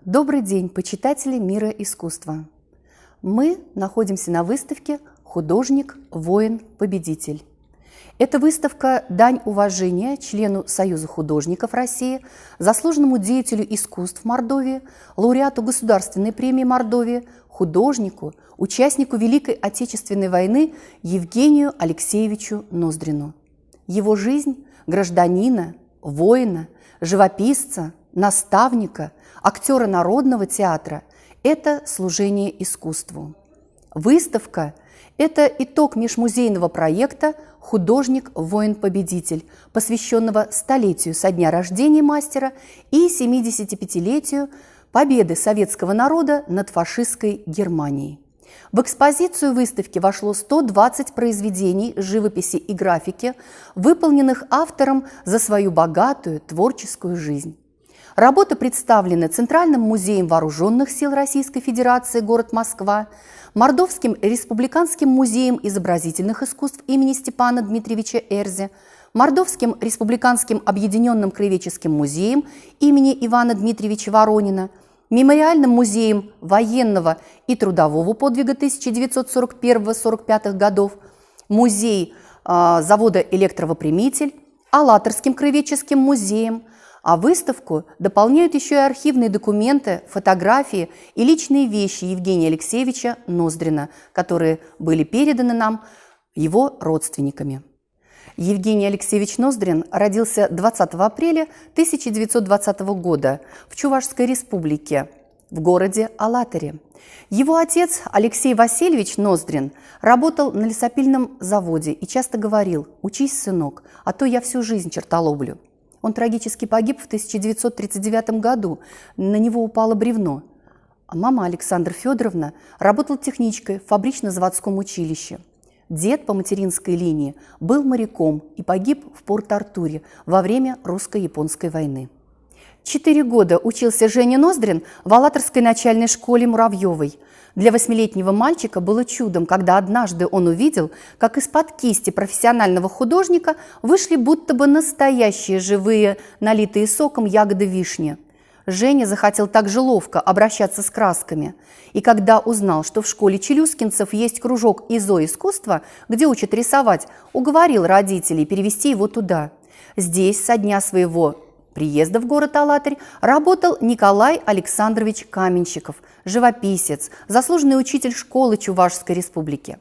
Добрый день, почитатели мира искусства! Мы находимся на выставке «Художник, воин, победитель». Эта выставка – дань уважения члену Союза художников России, заслуженному деятелю искусств Мордовии, лауреату Государственной премии Мордовии, художнику, участнику Великой Отечественной войны Евгению Алексеевичу Ноздрину. Его жизнь гражданина, воина, живописца, наставника, актера народного театра – это служение искусству. Выставка – это итог межмузейного проекта «Художник, воин, победитель», посвященного столетию со дня рождения мастера и 75-летию победы советского народа над фашистской Германией. В экспозицию выставки вошло 120 произведений живописи и графики, выполненных автором за свою богатую творческую жизнь. Работы представлены Центральным музеем вооруженных сил Российской Федерации, город Москва, Мордовским республиканским музеем изобразительных искусств имени Степана Дмитриевича Эрзе, Мордовским республиканским объединенным краеведческим музеем имени Ивана Дмитриевича Воронина, Мемориальным музеем военного и трудового подвига 1941-1945 годов, музей завода «Электровопрямитель», Алаторским краеведческим музеем. А выставку дополняют еще и архивные документы, фотографии и личные вещи Евгения Алексеевича Ноздрина, которые были переданы нам его родственниками. Евгений Алексеевич Ноздрин родился 20 апреля 1920 года в Чувашской республике, в городе Алатыре. Его отец Алексей Васильевич Ноздрин работал на лесопильном заводе и часто говорил: «Учись, сынок, а то я всю жизнь чертолоблю». Он трагически погиб в 1939 году, на него упало бревно. А мама Александра Федоровна работала техничкой в фабрично-заводском училище. Дед по материнской линии был моряком и погиб в Порт-Артуре во время русско-японской войны. 4 года учился Женя Ноздрин в Алаторской начальной школе Муравьевой. Для 8-летнего мальчика было чудом, когда однажды он увидел, как из-под кисти профессионального художника вышли будто бы настоящие живые, налитые соком ягоды вишни. Женя захотел так же ловко обращаться с красками. И когда узнал, что в школе челюскинцев есть кружок изо-искусства, где учат рисовать, уговорил родителей перевести его туда. Здесь со дня своего приезда в город Алатырь работал Николай Александрович Каменщиков, живописец, заслуженный учитель школы Чувашской республики.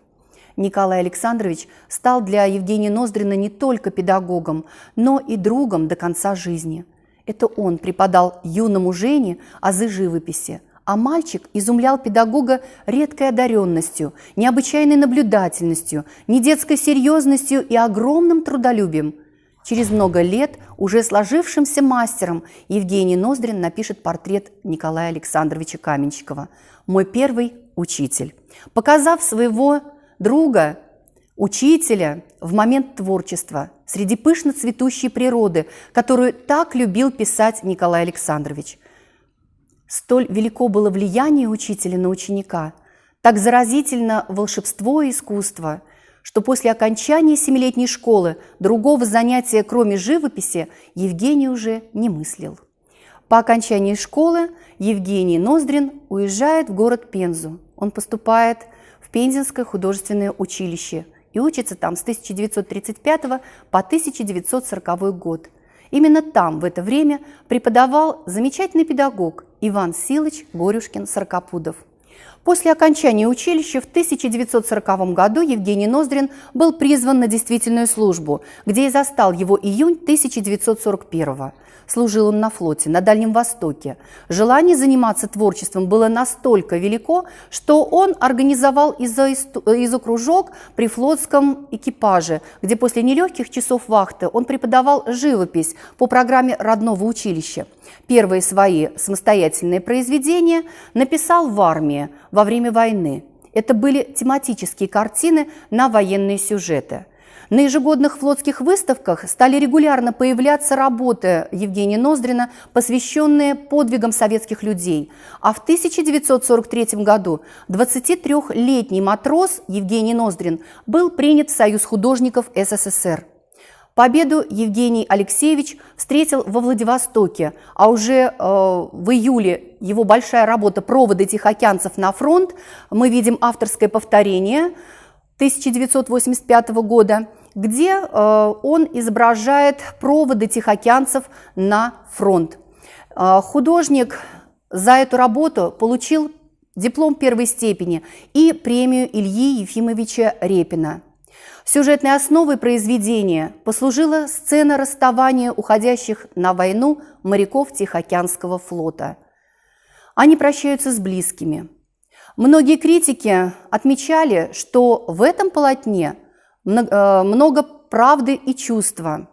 Николай Александрович стал для Евгения Ноздрина не только педагогом, но и другом до конца жизни. Это он преподал юному Жене азы живописи, а мальчик изумлял педагога редкой одаренностью, необычайной наблюдательностью, недетской серьезностью и огромным трудолюбием. Через много лет уже сложившимся мастером Евгений Ноздрин напишет портрет Николая Александровича Каменщикова «Мой первый учитель», показав своего друга, учителя в момент творчества среди пышно цветущей природы, которую так любил писать Николай Александрович. Столь велико было влияние учителя на ученика, так заразительно волшебство и искусство, что после окончания 7-летней школы другого занятия, кроме живописи, Евгений уже не мыслил. По окончании школы Евгений Ноздрин уезжает в город Пензу. Он поступает в Пензенское художественное училище и учится там с 1935 по 1940 год. Именно там в это время преподавал замечательный педагог Иван Силыч Горюшкин-Сорокопудов. После окончания училища в 1940 году Евгений Ноздрин был призван на действительную службу, где и застал его июнь 1941-го. Служил он на флоте, на Дальнем Востоке. Желание заниматься творчеством было настолько велико, что он организовал изокружок при флотском экипаже, где после нелегких часов вахты он преподавал живопись по программе родного училища. Первые свои самостоятельные произведения написал в армии во время войны. Это были тематические картины на военные сюжеты. На ежегодных флотских выставках стали регулярно появляться работы Евгения Ноздрина, посвященные подвигам советских людей. А в 1943 году 23-летний матрос Евгений Ноздрин был принят в Союз художников СССР. Победу Евгений Алексеевич встретил во Владивостоке, а уже в июле его большая работа «Проводы тихоокеанцев на фронт», мы видим авторское повторение 1985 года, где он изображает проводы тихоокеанцев на фронт. Художник за эту работу получил диплом первой степени и премию Ильи Ефимовича Репина. Сюжетной основой произведения послужила сцена расставания уходящих на войну моряков Тихоокеанского флота. Они прощаются с близкими. Многие критики отмечали, что в этом полотне много правды и чувства.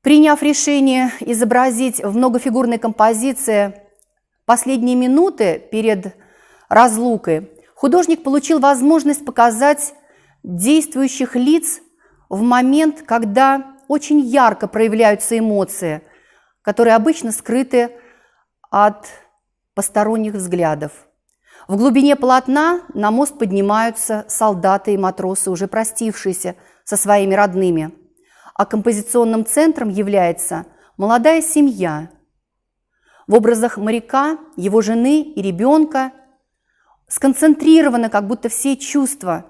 Приняв решение изобразить в многофигурной композиции последние минуты перед разлукой, художник получил возможность показать действующих лиц в момент, когда очень ярко проявляются эмоции, которые обычно скрыты от посторонних взглядов. В глубине полотна на мост поднимаются солдаты и матросы, уже простившиеся со своими родными, а композиционным центром является молодая семья. В образах моряка, его жены и ребенка сконцентрированы как будто все чувства,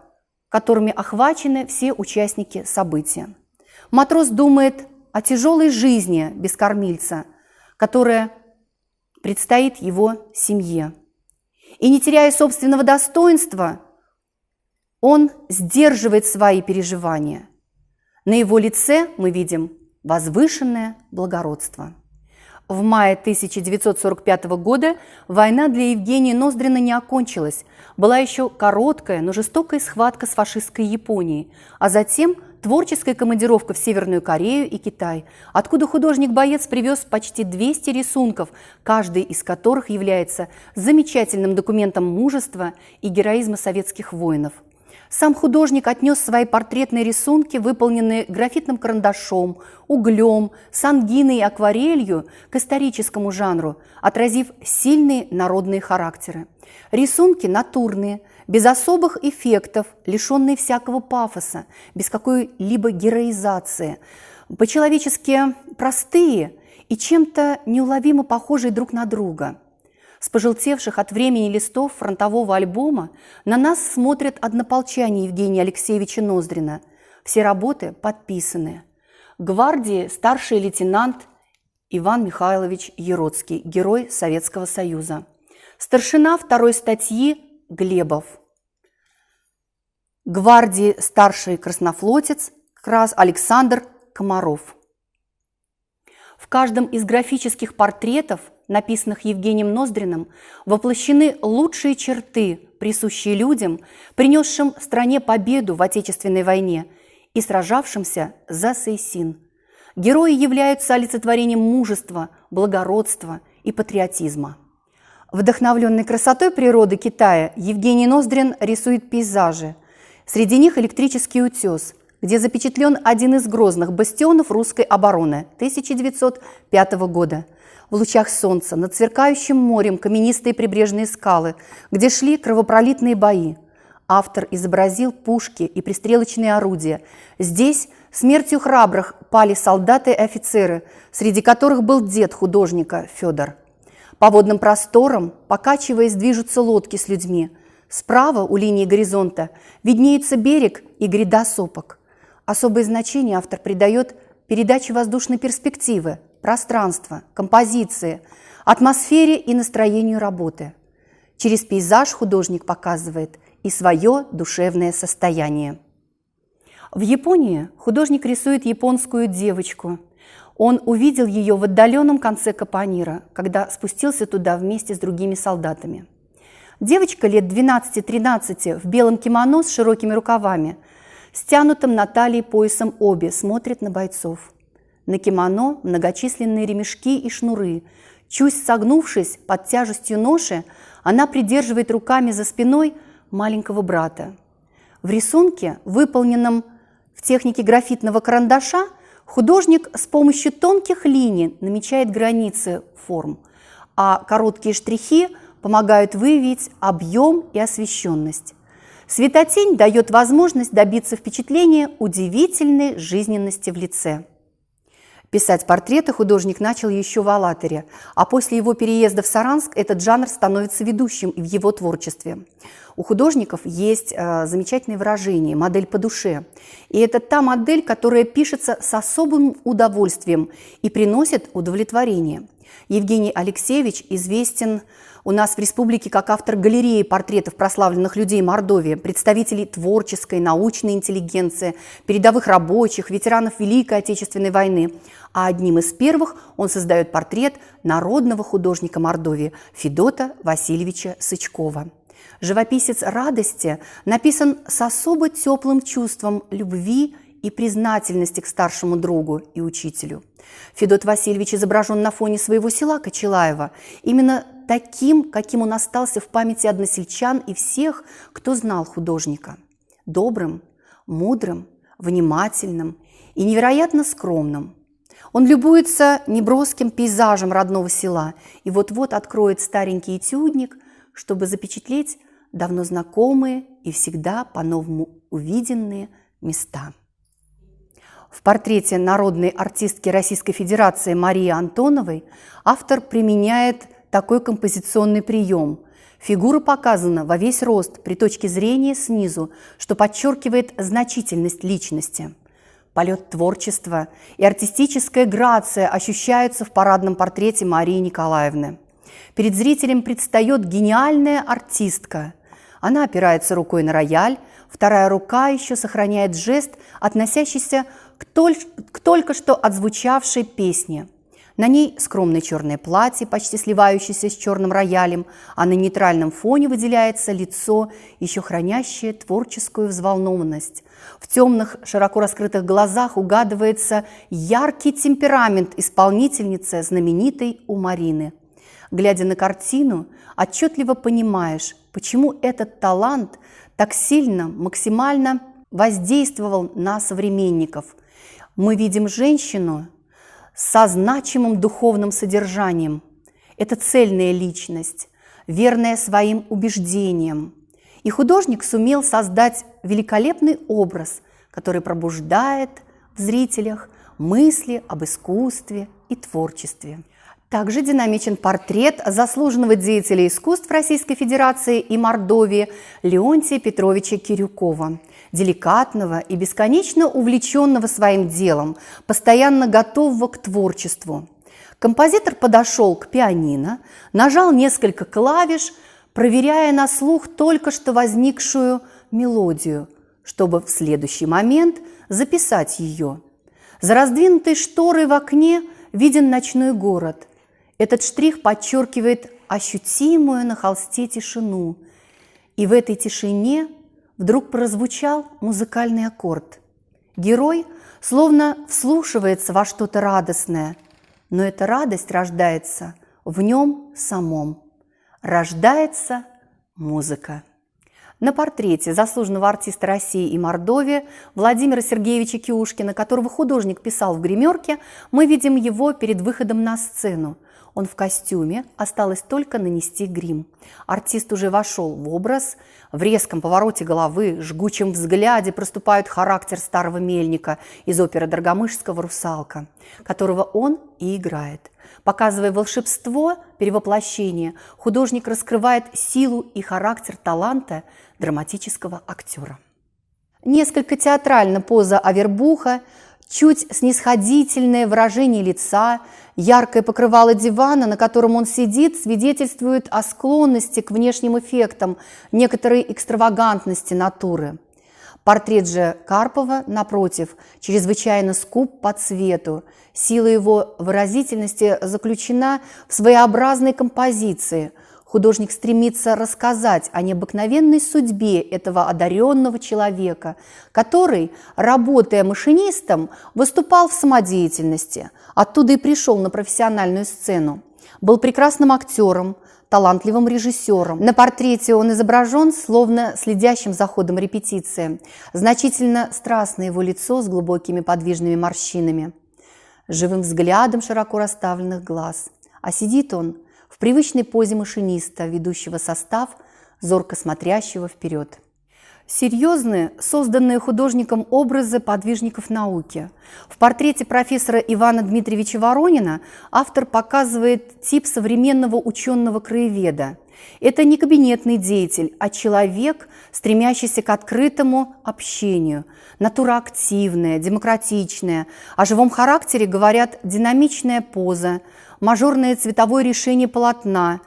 которыми охвачены все участники события. Матрос думает о тяжелой жизни без кормильца, которая предстоит его семье. И не теряя собственного достоинства, он сдерживает свои переживания. На его лице мы видим возвышенное благородство. В мае 1945 года война для Евгения Ноздрина не окончилась. Была еще короткая, но жестокая схватка с фашистской Японией, а затем творческая командировка в Северную Корею и Китай, откуда художник-боец привез почти 200 рисунков, каждый из которых является замечательным документом мужества и героизма советских воинов. Сам художник отнес свои портретные рисунки, выполненные графитным карандашом, углем, сангиной и акварелью, к историческому жанру, отразив сильные народные характеры. Рисунки натурные, без особых эффектов, лишенные всякого пафоса, без какой-либо героизации, по-человечески простые и чем-то неуловимо похожие друг на друга. С пожелтевших от времени листов фронтового альбома на нас смотрят однополчане Евгения Алексеевича Ноздрина. Все работы подписаны. Гвардии старший лейтенант Иван Михайлович Яроцкий, герой Советского Союза. Старшина второй статьи Глебов. Гвардии старший краснофлотец Александр Комаров. В каждом из графических портретов, написанных Евгением Ноздриным, воплощены лучшие черты, присущие людям, принесшим стране победу в Отечественной войне и сражавшимся за Сейсин. Герои являются олицетворением мужества, благородства и патриотизма. Вдохновленный красотой природы Китая, Евгений Ноздрин рисует пейзажи. Среди них электрический утес, где запечатлен один из грозных бастионов русской обороны 1905 года. В лучах солнца над сверкающим морем каменистые прибрежные скалы, где шли кровопролитные бои. Автор изобразил пушки и пристрелочные орудия. Здесь смертью храбрых пали солдаты и офицеры, среди которых был дед художника Федор. По водным просторам, покачиваясь, движутся лодки с людьми. Справа у линии горизонта виднеется берег и гряда сопок. Особое значение автор придает передаче воздушной перспективы, пространства, композиции, атмосфере и настроению работы. Через пейзаж художник показывает и свое душевное состояние. В Японии художник рисует японскую девочку. Он увидел ее в отдаленном конце Капонира, когда спустился туда вместе с другими солдатами. Девочка лет 12-13 в белом кимоно с широкими рукавами, стянутым на талии поясом оби, смотрит на бойцов. На кимоно многочисленные ремешки и шнуры. Чуть согнувшись под тяжестью ноши, она придерживает руками за спиной маленького брата. В рисунке, выполненном в технике графитного карандаша, художник с помощью тонких линий намечает границы форм, а короткие штрихи помогают выявить объем и освещенность. Светотень дает возможность добиться впечатления удивительной жизненности в лице. Писать портреты художник начал еще в Алатыре, а после его переезда в Саранск этот жанр становится ведущим в его творчестве. У художников есть замечательное выражение «модель по душе». И это та модель, которая пишется с особым удовольствием и приносит удовлетворение. Евгений Алексеевич известен у нас в республике как автор галереи портретов прославленных людей Мордовии, представителей творческой, научной интеллигенции, передовых рабочих, ветеранов Великой Отечественной войны. А одним из первых он создает портрет народного художника Мордовии Федота Васильевича Сычкова. Живописец радости написан с особо теплым чувством любви и признательности к старшему другу и учителю. Федот Васильевич изображен на фоне своего села Кочелаева, именно таким, каким он остался в памяти односельчан и всех, кто знал художника. Добрым, мудрым, внимательным и невероятно скромным. Он любуется неброским пейзажем родного села и вот-вот откроет старенький этюдник, чтобы запечатлеть давно знакомые и всегда по-новому увиденные места. В портрете народной артистки Российской Федерации Марии Антоновой автор применяет такой композиционный прием. Фигура показана во весь рост при точке зрения снизу, что подчеркивает значительность личности. Полет творчества и артистическая грация ощущаются в парадном портрете Марии Николаевны. Перед зрителем предстает гениальная артистка. Она опирается рукой на рояль, вторая рука еще сохраняет жест, относящийся к только что отзвучавшей песне. На ней скромное черное платье, почти сливающееся с черным роялем, а на нейтральном фоне выделяется лицо, еще хранящее творческую взволнованность. В темных, широко раскрытых глазах угадывается яркий темперамент исполнительницы, знаменитой у Марины. Глядя на картину, отчетливо понимаешь, почему этот талант так сильно, максимально воздействовал на современников. Мы видим женщину со значимым духовным содержанием. Это цельная личность, верная своим убеждениям. И художник сумел создать великолепный образ, который пробуждает в зрителях мысли об искусстве и творчестве. Также динамичен портрет заслуженного деятеля искусств Российской Федерации и Мордовии Леонтия Петровича Кирюкова, деликатного и бесконечно увлеченного своим делом, постоянно готового к творчеству. Композитор подошел к пианино, нажал несколько клавиш, проверяя на слух только что возникшую мелодию, чтобы в следующий момент записать ее. За раздвинутой шторой в окне виден ночной город. Этот штрих подчеркивает ощутимую на холсте тишину. И в этой тишине вдруг прозвучал музыкальный аккорд. Герой словно вслушивается во что-то радостное, но эта радость рождается в нем самом. Рождается музыка. На портрете заслуженного артиста России и Мордовии Владимира Сергеевича Киушкина, которого художник писал в гримерке, мы видим его перед выходом на сцену. Он в костюме, осталось только нанести грим. Артист уже вошел в образ. В резком повороте головы, жгучем взгляде проступает характер старого мельника из оперы Доргомышского «Русалка», которого он и играет. Показывая волшебство перевоплощения, художник раскрывает силу и характер таланта драматического актера. Несколько театрально поза Авербуха, чуть снисходительное выражение лица, яркое покрывало дивана, на котором он сидит, свидетельствует о склонности к внешним эффектам, некоторой экстравагантности натуры. Портрет же Карпова, напротив, чрезвычайно скуп по цвету. Сила его выразительности заключена в своеобразной композиции. Художник стремится рассказать о необыкновенной судьбе этого одаренного человека, который, работая машинистом, выступал в самодеятельности, оттуда и пришел на профессиональную сцену. Был прекрасным актером, талантливым режиссером. На портрете он изображен словно следящим за ходом репетиции. Значительно страстное его лицо с глубокими подвижными морщинами, живым взглядом широко расставленных глаз. А сидит он в привычной позе машиниста, ведущего состав, зорко смотрящего вперед. Серьезные, созданные художником образы подвижников науки. В портрете профессора Ивана Дмитриевича Воронина автор показывает тип современного ученого-краеведа. Это не кабинетный деятель, а человек, стремящийся к открытому общению. Натура активная, демократичная. О живом характере говорят динамичная поза, мажорное цветовое решение полотна,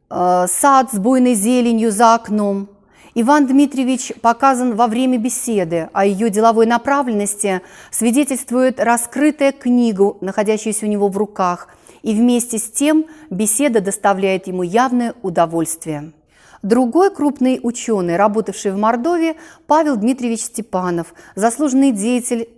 сад с буйной зеленью за окном. Иван Дмитриевич показан во время беседы, о ее деловой направленности свидетельствует раскрытая книга, находящаяся у него в руках, и вместе с тем беседа доставляет ему явное удовольствие. Другой крупный ученый, работавший в Мордовии, Павел Дмитриевич Степанов, заслуженный деятель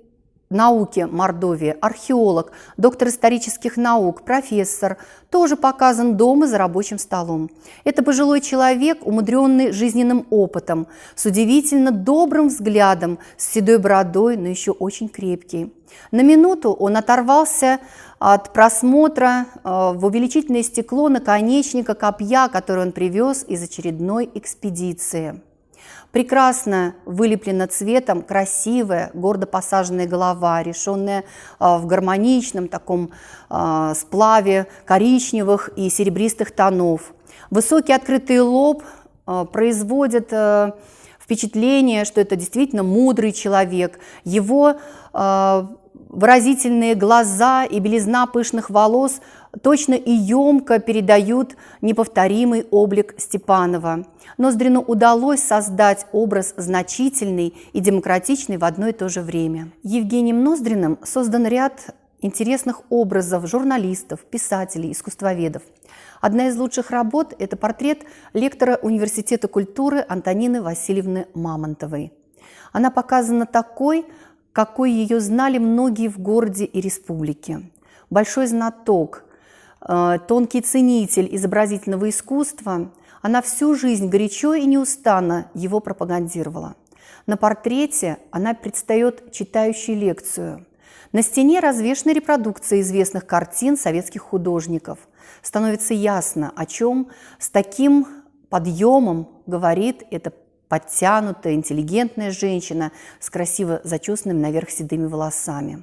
науки Мордовии, археолог, доктор исторических наук, профессор, тоже показан дома за рабочим столом. Это пожилой человек, умудренный жизненным опытом, с удивительно добрым взглядом, с седой бородой, но еще очень крепкий. На минуту он оторвался от просмотра в увеличительное стекло наконечника копья, который он привез из очередной экспедиции. Прекрасно вылеплена цветом, красивая, гордо посаженная голова, решенная в гармоничном таком сплаве коричневых и серебристых тонов. Высокий открытый лоб производит впечатление, что это действительно мудрый человек. Его выразительные глаза и белизна пышных волос точно и емко передают неповторимый облик Степанова. Ноздрину удалось создать образ значительный и демократичный в одно и то же время. Евгением Ноздриным создан ряд интересных образов журналистов, писателей, искусствоведов. Одна из лучших работ – это портрет лектора Университета культуры Антонины Васильевны Мамонтовой. Она показана такой, какой ее знали многие в городе и республике. Большой знаток, тонкий ценитель изобразительного искусства, она всю жизнь горячо и неустанно его пропагандировала. На портрете она предстает читающей лекцию. На стене развешаны репродукции известных картин советских художников. Становится ясно, о чем с таким подъемом говорит эта подтянутая, интеллигентная женщина с красиво зачесанными наверх седыми волосами.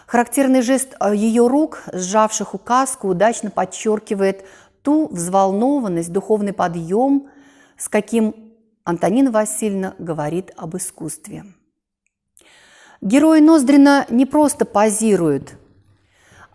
Характерный жест ее рук, сжавших указку, удачно подчеркивает ту взволнованность, духовный подъем, с каким Антонина Васильевна говорит об искусстве. Герои Ноздрина не просто позируют,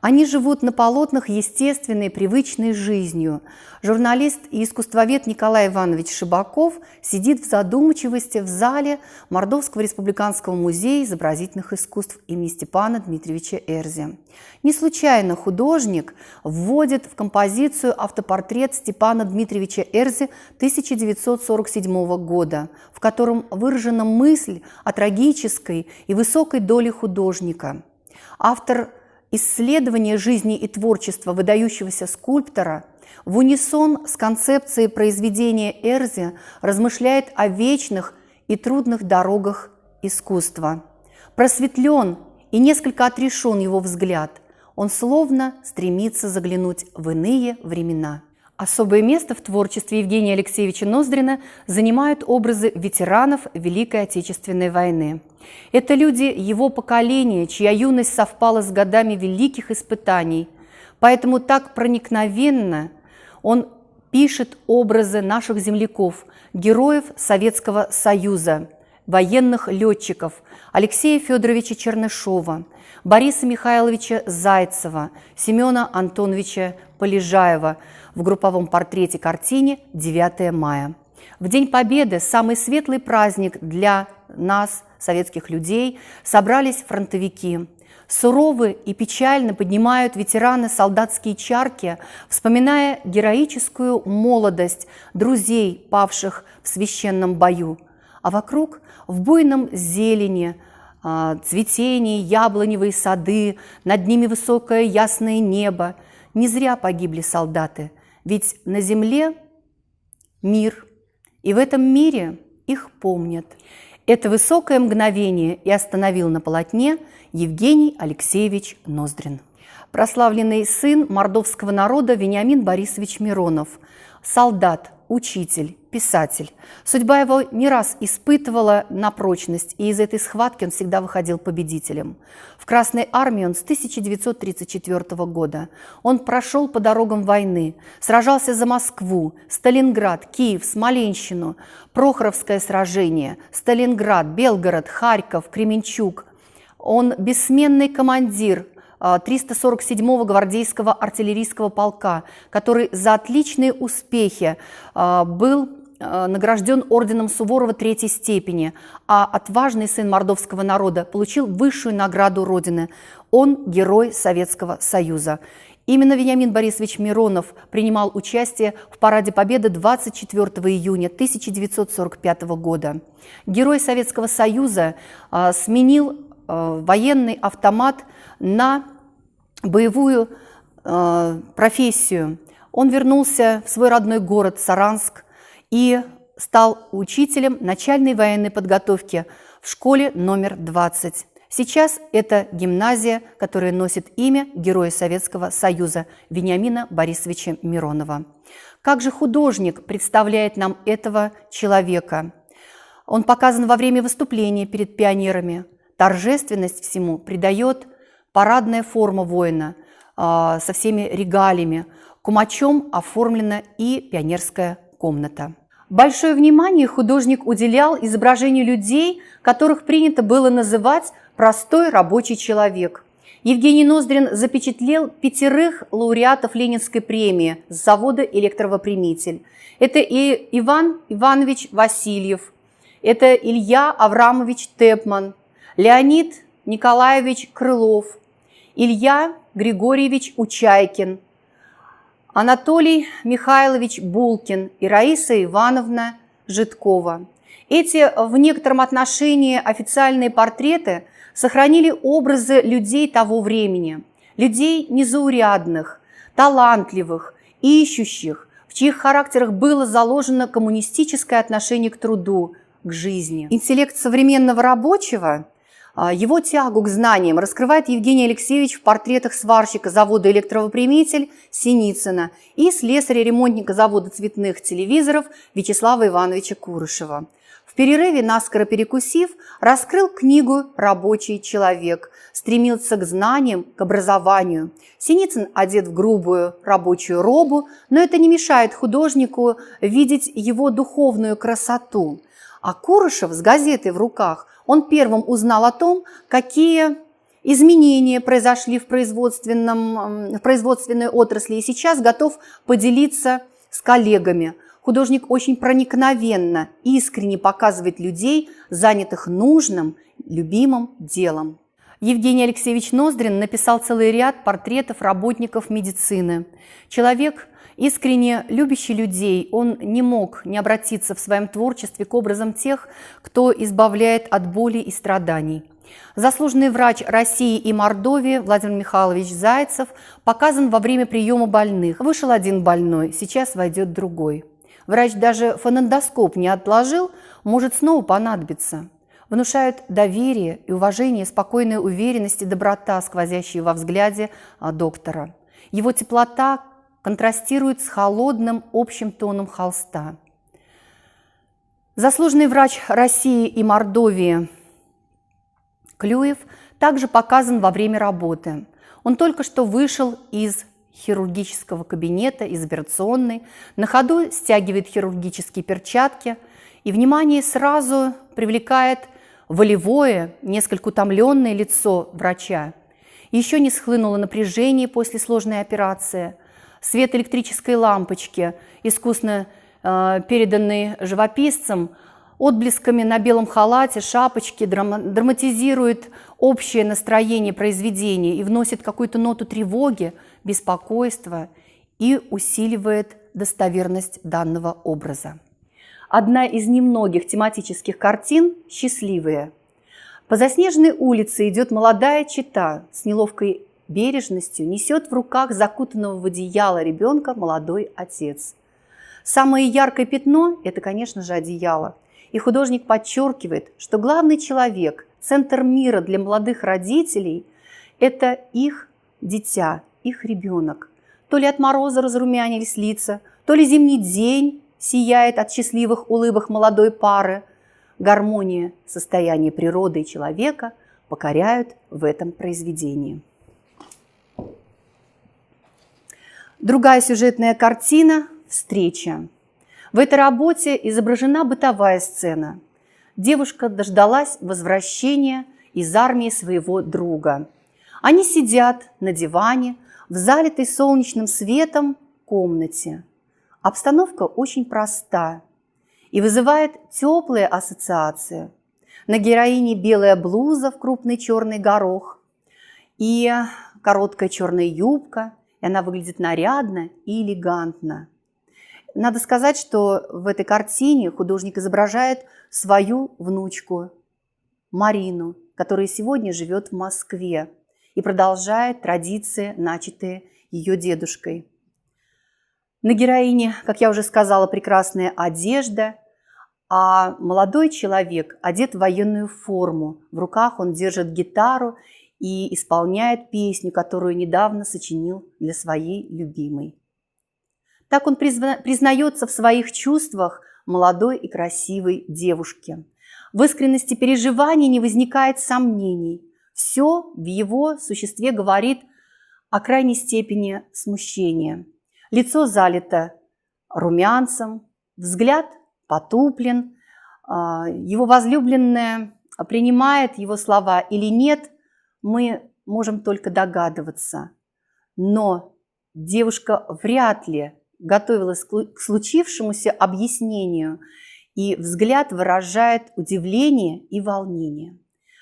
они живут на полотнах естественной, привычной жизнью. Журналист и искусствовед Николай Иванович Шибаков сидит в задумчивости в зале Мордовского республиканского музея изобразительных искусств имени Степана Дмитриевича Эрзи. Не случайно художник вводит в композицию автопортрет Степана Дмитриевича Эрзи 1947 года, в котором выражена мысль о трагической и высокой доле художника. Автор исследование жизни и творчества выдающегося скульптора в унисон с концепцией произведения Эрзи размышляет о вечных и трудных дорогах искусства. Просветлен и несколько отрешен его взгляд. Он словно стремится заглянуть в иные времена. Особое место в творчестве Евгения Алексеевича Ноздрина занимают образы ветеранов Великой Отечественной войны. Это люди его поколения, чья юность совпала с годами великих испытаний. Поэтому так проникновенно он пишет образы наших земляков, героев Советского Союза, военных летчиков Алексея Федоровича Чернышова, Бориса Михайловича Зайцева, Семена Антоновича Полежаева в групповом портрете картине «9 мая». В День Победы, самый светлый праздник для нас, советских людей, собрались фронтовики. Суровы и печально поднимают ветераны солдатские чарки, вспоминая героическую молодость друзей, павших в священном бою. А вокруг в буйном зелени, цветении, яблоневые сады, над ними высокое ясное небо. Не зря погибли солдаты, ведь на земле мир, и в этом мире их помнят. Это высокое мгновение и остановил на полотне Евгений Алексеевич Ноздрин. Прославленный сын мордовского народа Вениамин Борисович Миронов, солдат, учитель, писатель. Судьба его не раз испытывала на прочность, и из этой схватки он всегда выходил победителем. В Красной армии он с 1934 года. Он прошел по дорогам войны, сражался за Москву, Сталинград, Киев, Смоленщину, Прохоровское сражение, Сталинград, Белгород, Харьков, Кременчуг. Он бессменный командир 347-го гвардейского артиллерийского полка, который за отличные успехи был награжден орденом Суворова третьей степени, а отважный сын мордовского народа получил высшую награду Родины. Он герой Советского Союза. Именно Вениамин Борисович Миронов принимал участие в Параде Победы 24 июня 1945 года. Герой Советского Союза сменил военный автомат на боевую профессию. Он вернулся в свой родной город Саранск и стал учителем начальной военной подготовки в школе номер 20. Сейчас это гимназия, которая носит имя Героя Советского Союза Вениамина Борисовича Миронова. Как же художник представляет нам этого человека? Он показан во время выступления перед пионерами. Торжественность всему придает парадная форма воина со всеми регалиями. Кумачом оформлена и пионерская комната. Большое внимание художник уделял изображению людей, которых принято было называть «простой рабочий человек». Евгений Ноздрин запечатлел 5 лауреатов Ленинской премии с завода «Электровопрямитель». Это и Иван Иванович Васильев, это Илья Аврамович Тепман, Леонид Николаевич Крылов, Илья Григорьевич Учайкин, Анатолий Михайлович Булкин и Раиса Ивановна Житкова. Эти в некотором отношении официальные портреты сохранили образы людей того времени, людей незаурядных, талантливых, ищущих, в чьих характерах было заложено коммунистическое отношение к труду, к жизни. Интеллект современного рабочего, его тягу к знаниям раскрывает Евгений Алексеевич в портретах сварщика завода «Электровопрямитель» Синицына и слесаря-ремонтника завода цветных телевизоров Вячеслава Ивановича Курышева. В перерыве, наскоро перекусив, раскрыл книгу «Рабочий человек», стремился к знаниям, к образованию. Синицын одет в грубую рабочую робу, но это не мешает художнику видеть его духовную красоту. А Курышев с газетой в руках, он первым узнал о том, какие изменения произошли в производственной отрасли, и сейчас готов поделиться с коллегами. Художник очень проникновенно, искренне показывает людей, занятых нужным, любимым делом. Евгений Алексеевич Ноздрин написал целый ряд портретов работников медицины. Человек, искренне любящий людей, он не мог не обратиться в своем творчестве к образам тех, кто избавляет от боли и страданий. Заслуженный врач России и Мордовии Владимир Михайлович Зайцев показан во время приема больных. Вышел один больной, сейчас войдет другой. Врач даже фонендоскоп не отложил, может снова понадобиться. Внушают доверие и уважение, спокойная уверенность и доброта, сквозящие во взгляде доктора. Его теплота контрастирует с холодным общим тоном холста. Заслуженный врач России и Мордовии Клюев также показан во время работы. Он только что вышел из хирургического кабинета, из операционной, на ходу стягивает хирургические перчатки, и внимание сразу привлекает волевое, несколько утомленное лицо врача. Еще не схлынуло напряжение после сложной операции. Свет электрической лампочки, искусно переданный живописцем, отблесками на белом халате, шапочке, драматизирует общее настроение произведения и вносит какую-то ноту тревоги, беспокойства и усиливает достоверность данного образа. Одна из немногих тематических картин «Счастливые». По заснеженной улице идет молодая чета с неловкой бережностью, несет в руках закутанного в одеяло ребенка молодой отец. Самое яркое пятно – это, конечно же, одеяло. И художник подчеркивает, что главный человек, центр мира для молодых родителей – это их дитя, их ребенок. То ли от мороза разрумянились лица, то ли зимний день сияет от счастливых улыбок молодой пары. Гармония состояния природы и человека покоряют в этом произведении. Другая сюжетная картина – «Встреча». В этой работе изображена бытовая сцена. Девушка дождалась возвращения из армии своего друга. Они сидят на диване в залитой солнечным светом комнате. Обстановка очень проста и вызывает теплые ассоциации. На героине белая блуза в крупный черный горох и короткая черная юбка, и она выглядит нарядно и элегантно. Надо сказать, что в этой картине художник изображает свою внучку Марину, которая сегодня живет в Москве и продолжает традиции, начатые ее дедушкой. На героине, как я уже сказала, прекрасная одежда, а молодой человек одет в военную форму. В руках он держит гитару и исполняет песню, которую недавно сочинил для своей любимой. Так он признается в своих чувствах молодой и красивой девушке. В искренности переживаний не возникает сомнений. Все в его существе говорит о крайней степени смущения. Лицо залито румянцем, взгляд потуплен. Его возлюбленная принимает его слова или нет, мы можем только догадываться. Но девушка вряд ли готовилась к случившемуся объяснению, и взгляд выражает удивление и волнение.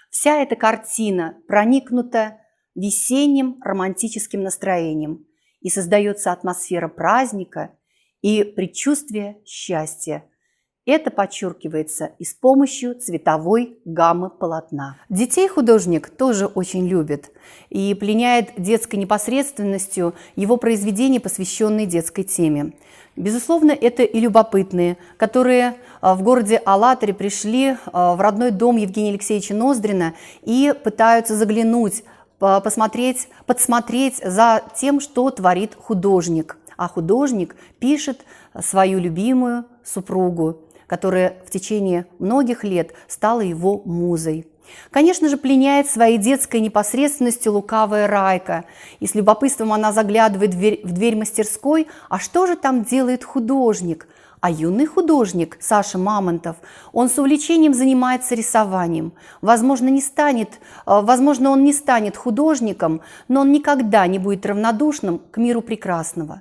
Вся эта картина проникнута весенним романтическим настроением, и создается атмосфера праздника и предчувствие счастья. Это подчеркивается и с помощью цветовой гаммы полотна. Детей художник тоже очень любит и пленяет детской непосредственностью его произведения, посвященные детской теме. Безусловно, это и любопытные, которые в городе Алатыре пришли в родной дом Евгения Алексеевича Ноздрина и пытаются заглянуть, подсмотреть за тем, что творит художник. А художник пишет свою любимую супругу, которая в течение многих лет стала его музой. Конечно же, пленяет своей детской непосредственностью лукавая Райка. И с любопытством она заглядывает в дверь мастерской. А что же там делает художник? А юный художник Саша Мамонтов, он с увлечением занимается рисованием. Возможно, он не станет художником, но он никогда не будет равнодушным к миру прекрасного.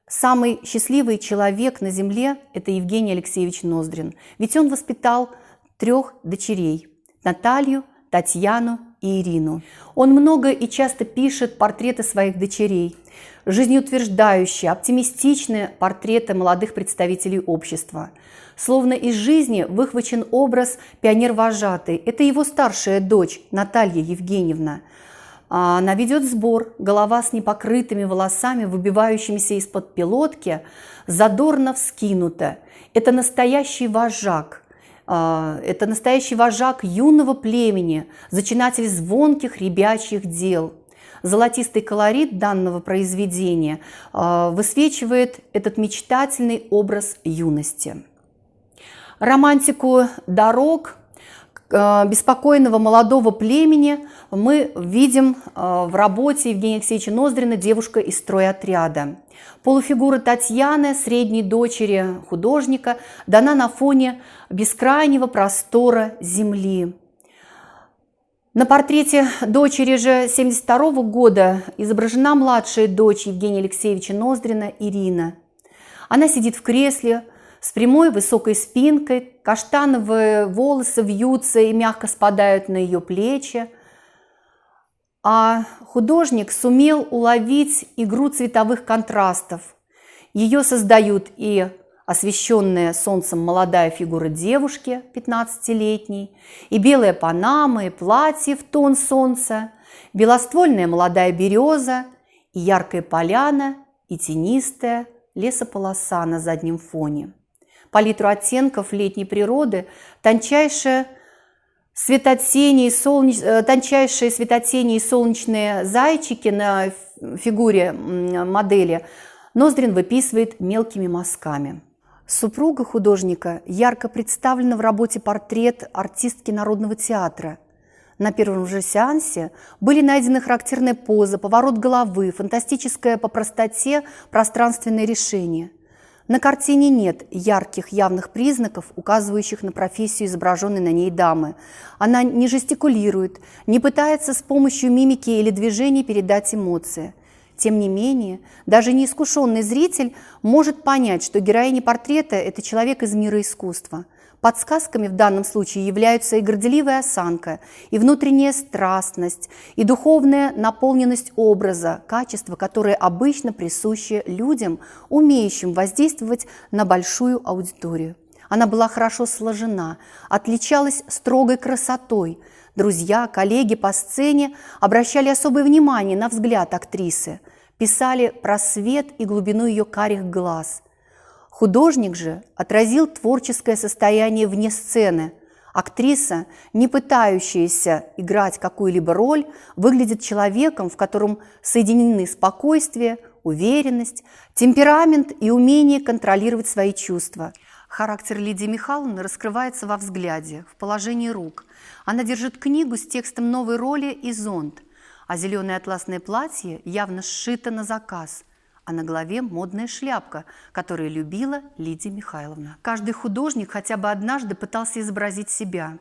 Самый счастливый человек на земле – это Евгений Алексеевич Ноздрин. Ведь он воспитал 3 дочерей – Наталью, Татьяну и Ирину. Он много и часто пишет портреты своих дочерей, жизнеутверждающие, оптимистичные портреты молодых представителей общества. Словно из жизни выхвачен образ пионер-вожатой. Это его старшая дочь Наталья Евгеньевна. Она ведет сбор, голова с непокрытыми волосами, выбивающимися из-под пилотки, задорно вскинута. Это настоящий вожак. Это настоящий вожак юного племени, зачинатель звонких ребячьих дел. Золотистый колорит данного произведения высвечивает этот мечтательный образ юности. Романтику дорог, беспокойного молодого племени мы видим в работе Евгения Алексеевича Ноздрина «Девушка из стройотряда». Полуфигура Татьяны, средней дочери художника, дана на фоне бескрайнего простора земли. На портрете дочери же 1972 года изображена младшая дочь Евгения Алексеевича Ноздрина Ирина. Она сидит в кресле с прямой высокой спинкой, каштановые волосы вьются и мягко спадают на ее плечи. А художник сумел уловить игру цветовых контрастов. Ее создают и освещенная солнцем молодая фигура девушки, 15-летней, и белая панама, и платье в тон солнца, белоствольная молодая береза, и яркая поляна, и тенистая лесополоса на заднем фоне. Палитру оттенков летней природы тончайшие светотени и солнечные зайчики на фигуре модели Ноздрин выписывает мелкими мазками. Супруга художника ярко представлена в работе «Портрет артистки Народного театра». На первом же сеансе были найдены характерная поза, поворот головы, фантастическое по простоте пространственное решение. На картине нет ярких явных признаков, указывающих на профессию изображенной на ней дамы. Она не жестикулирует, не пытается с помощью мимики или движений передать эмоции. Тем не менее, даже неискушенный зритель может понять, что героиня портрета – это человек из мира искусства. Подсказками в данном случае являются и горделивая осанка, и внутренняя страстность, и духовная наполненность образа, качества, которые обычно присущи людям, умеющим воздействовать на большую аудиторию. Она была хорошо сложена, отличалась строгой красотой. Друзья, коллеги по сцене обращали особое внимание на взгляд актрисы, писали про свет и глубину ее карих глаз. Художник же отразил творческое состояние вне сцены. Актриса, не пытающаяся играть какую-либо роль, выглядит человеком, в котором соединены спокойствие, уверенность, темперамент и умение контролировать свои чувства. Характер Лидии Михайловны раскрывается во взгляде, в положении рук. Она держит книгу с текстом новой роли и зонт, а зеленое атласное платье явно сшито на заказ, а на голове модная шляпка, которую любила Лидия Михайловна. Каждый художник хотя бы однажды пытался изобразить себя.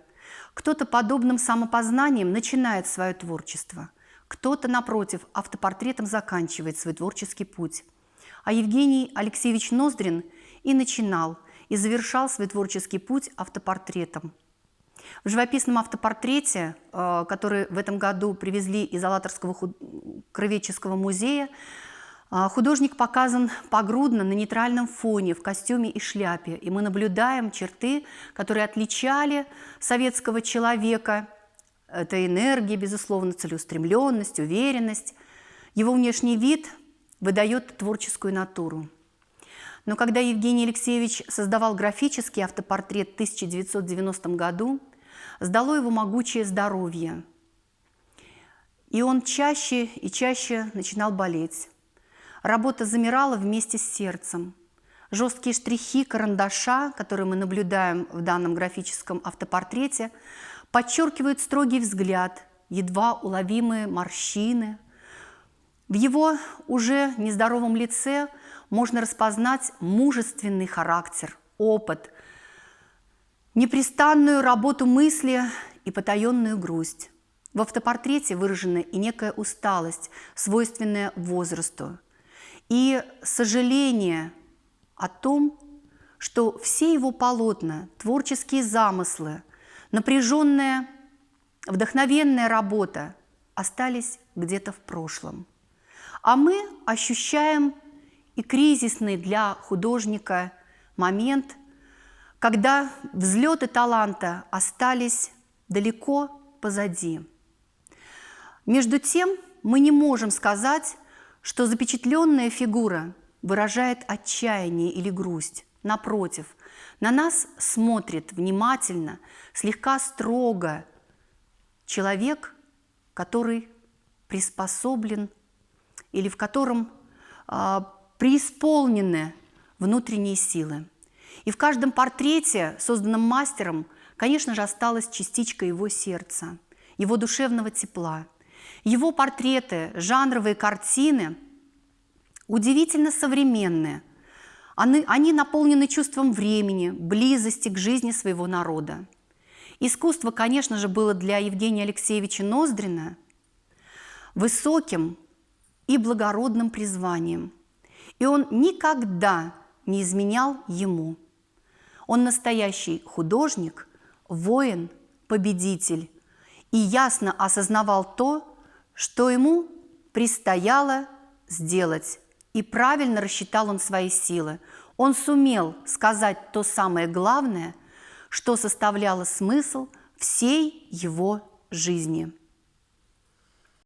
Кто-то подобным самопознанием начинает свое творчество, кто-то, напротив, автопортретом заканчивает свой творческий путь. А Евгений Алексеевич Ноздрин и начинал, и завершал свой творческий путь автопортретом. В живописном автопортрете, который в этом году привезли из Алаторского краеведческого музея, художник показан погрудно на нейтральном фоне, в костюме и шляпе, и мы наблюдаем черты, которые отличали советского человека. Это энергия, безусловно, целеустремленность, уверенность. Его внешний вид выдает творческую натуру. Но когда Евгений Алексеевич создавал графический автопортрет в 1990 году, сдало его могучее здоровье, и он чаще и чаще начинал болеть. Работа замирала вместе с сердцем. Жесткие штрихи карандаша, которые мы наблюдаем в данном графическом автопортрете, подчеркивают строгий взгляд, едва уловимые морщины. В его уже нездоровом лице можно распознать мужественный характер, опыт, непрестанную работу мысли и потаенную грусть. В автопортрете выражена и некая усталость, свойственная возрасту, и сожаление о том, что все его полотна, творческие замыслы, напряженная, вдохновенная работа остались где-то в прошлом. А мы ощущаем и кризисный для художника момент, когда взлеты таланта остались далеко позади. Между тем, мы не можем сказать, что запечатленная фигура выражает отчаяние или грусть. Напротив, на нас смотрит внимательно, слегка строго человек, который приспособлен или в котором преисполнены внутренние силы. И в каждом портрете, созданном мастером, конечно же, осталась частичка его сердца, его душевного тепла. Его портреты, жанровые картины удивительно современные. Они наполнены чувством времени, близости к жизни своего народа. Искусство, конечно же, было для Евгения Алексеевича Ноздрина высоким и благородным призванием. И он никогда не изменял ему. Он настоящий художник, воин, победитель и ясно осознавал то, что ему предстояло сделать. И правильно рассчитал он свои силы. Он сумел сказать то самое главное, что составляло смысл всей его жизни.